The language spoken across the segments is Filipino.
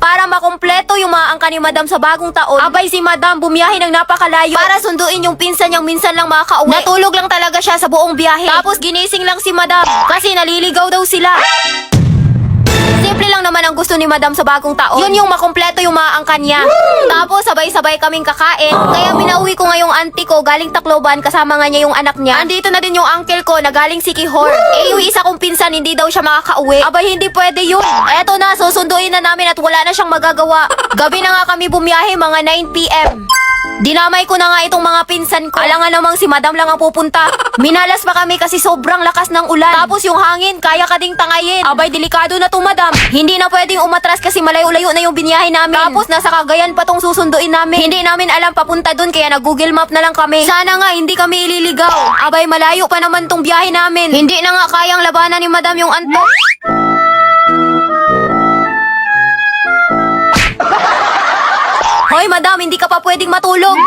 para makumpleto yung mga angka ni Madam sa bagong taon. Abay si Madam bumiyahe ng napakalayo para sunduin yung pinsan niyang minsan lang makauwi. Natulog lang talaga siya sa buong biyahe. Tapos ginising lang si Madam kasi naliligaw daw sila. Simple lang naman ang gusto ni Madam sa bagong taon. Yun yung makumpleto yung mga angka niya. Tapos sabay-sabay kaming kakain. Kaya minauwi ko ngayong auntie ko galing Tacloban kasama nga niya yung anak niya. Andito na din yung uncle ko na galing Siquijor. Yung isa kong pinsan hindi daw siya makakauwi. Abay hindi pwede yun. Eto na, susunduin na namin at wala na siyang magagawa. Gabi na nga kami bumiyahe mga 9 PM. Dinamay ko na nga itong mga pinsan ko. Alangan namang si Madam lang ang pupunta. Minalas pa kami kasi sobrang lakas ng ulan. Tapos yung hangin, kaya ka ding tangayin. Abay, delikado na to, Madam. Hindi na pwedeng umatras kasi malayo-layo na yung biniyahe namin. Tapos nasa Cagayan pa tong susunduin namin. Hindi namin alam papunta dun kaya nag-Google Map na lang kami. Sana nga hindi kami ililigaw. Abay, malayo pa naman tong biyahe namin. Hindi na nga kayang labanan ni Madam yung antok. Hoy, Madam, hindi ka pa pwedeng matulog.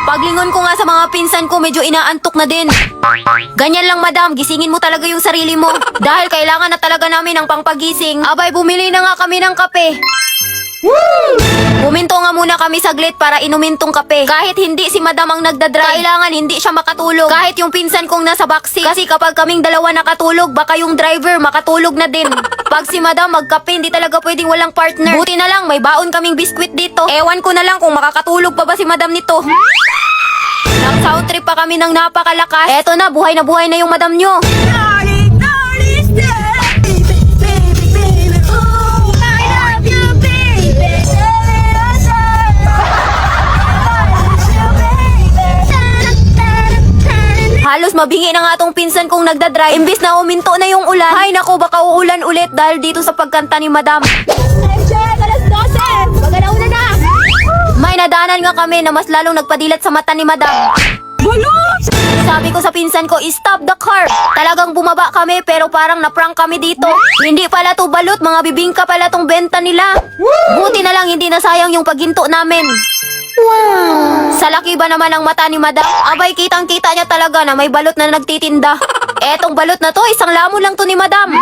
Paglingon ko nga sa mga pinsan ko, medyo inaantok na din. Ganyan lang, Madam, gisingin mo talaga yung sarili mo. Dahil kailangan na talaga namin ng pangpagising. Abay, bumili na nga kami ng kape. Huminto nga muna kami saglit para inumin tong kape. Kahit hindi si Madam ang nagdadrive, kailangan hindi siya makatulog. Kahit yung pinsan kong nasa backseat. Kasi kapag kaming dalawa nakatulog, baka yung driver makatulog na din. Pag si Madam magkape, hindi talaga pwedeng walang partner. Buti na lang, may baon kaming biskwit dito. Ewan ko na lang kung makakatulog pa ba si Madam nito. Nag-sound trip pa kami ng napakalakas. Eto na buhay na yung Madam nyo. Halos mabingi na nga tong pinsan kong nagdadrive. Imbis na uminto na yung ulan. Ay nako, baka uulan ulit dahil dito sa pagkanta ni Madam. Check! Alas 12! Maganaw na na! May nadaanan nga kami na mas lalong nagpadilat sa mata ni Madam. Balot! Sabi ko sa pinsan ko, stop the car. Talagang bumaba kami pero parang naprank kami dito. Hindi pala to balot, mga bibingka pala tong benta nila. Buti na lang hindi nasayang yung paghinto namin. Wow! Sa laki ba naman ang mata ni Madam? Abay, kitang-kita niya talaga na may balot na nagtitinda. Etong balot na to, isang lamon lang to ni Madam.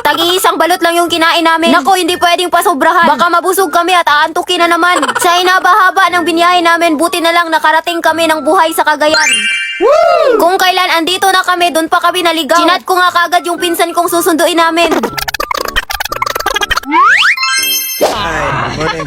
Tagi-isang balot lang yung kinain namin. Nako, hindi pwedeng pasobrahan. Baka mabusog kami at aantukin na naman. Sa inabahaba ng binyahe namin, buti na lang nakarating kami ng buhay sa Cagayan. Kung kailan andito na kami, doon pa kami naligaw. Chinat ko nga kagad yung pinsan kong susunduin namin.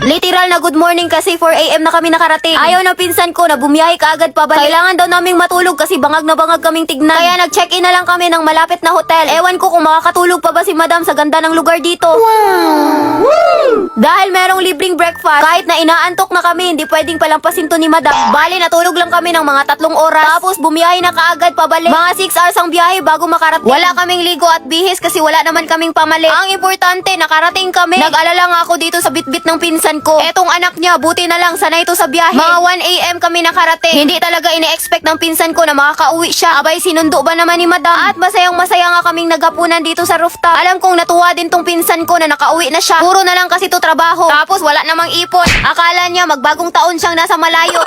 Literal na good morning kasi 4 AM na kami nakarating. Ayaw ng pinsan ko na bumiyahe kaagad pabalik. Kailangan daw naming matulog kasi bangag na bangag kaming tignan. Kaya nag-check-in na lang kami ng malapit na hotel. Ewan ko kung makakatulog pa ba si Madam sa ganda ng lugar dito. Wow! Dahil merong libreng breakfast, kahit na inaantok na kami, hindi pwedeng palampasin to ni Madam. Bali, natulog lang kami ng mga 3 oras. Tapos bumiyahe na kaagad pabalik. Mga 6 hours ang biyahe bago makarating. Wala kaming ligo at bihis kasi wala naman kaming pamali. Ang importante, nakarating kami. Nag-alala nga ako dito sa bitbit ng pinsan ko. Etong anak niya, buti na lang, sanay ito sa biyahe. Mga 1 AM kami nakarating. Hindi talaga ine-expect ng pinsan ko na makakauwi siya. Abay, sinundo ba naman ni Madam? At masayang-masaya nga kaming naghapunan dito sa rooftop. Alam kong natuwa din tong pinsan ko na nakauwi na siya. Puro na lang kasi to trabaho. Tapos wala namang ipon. Akala niya magbagong taon siyang nasa malayo.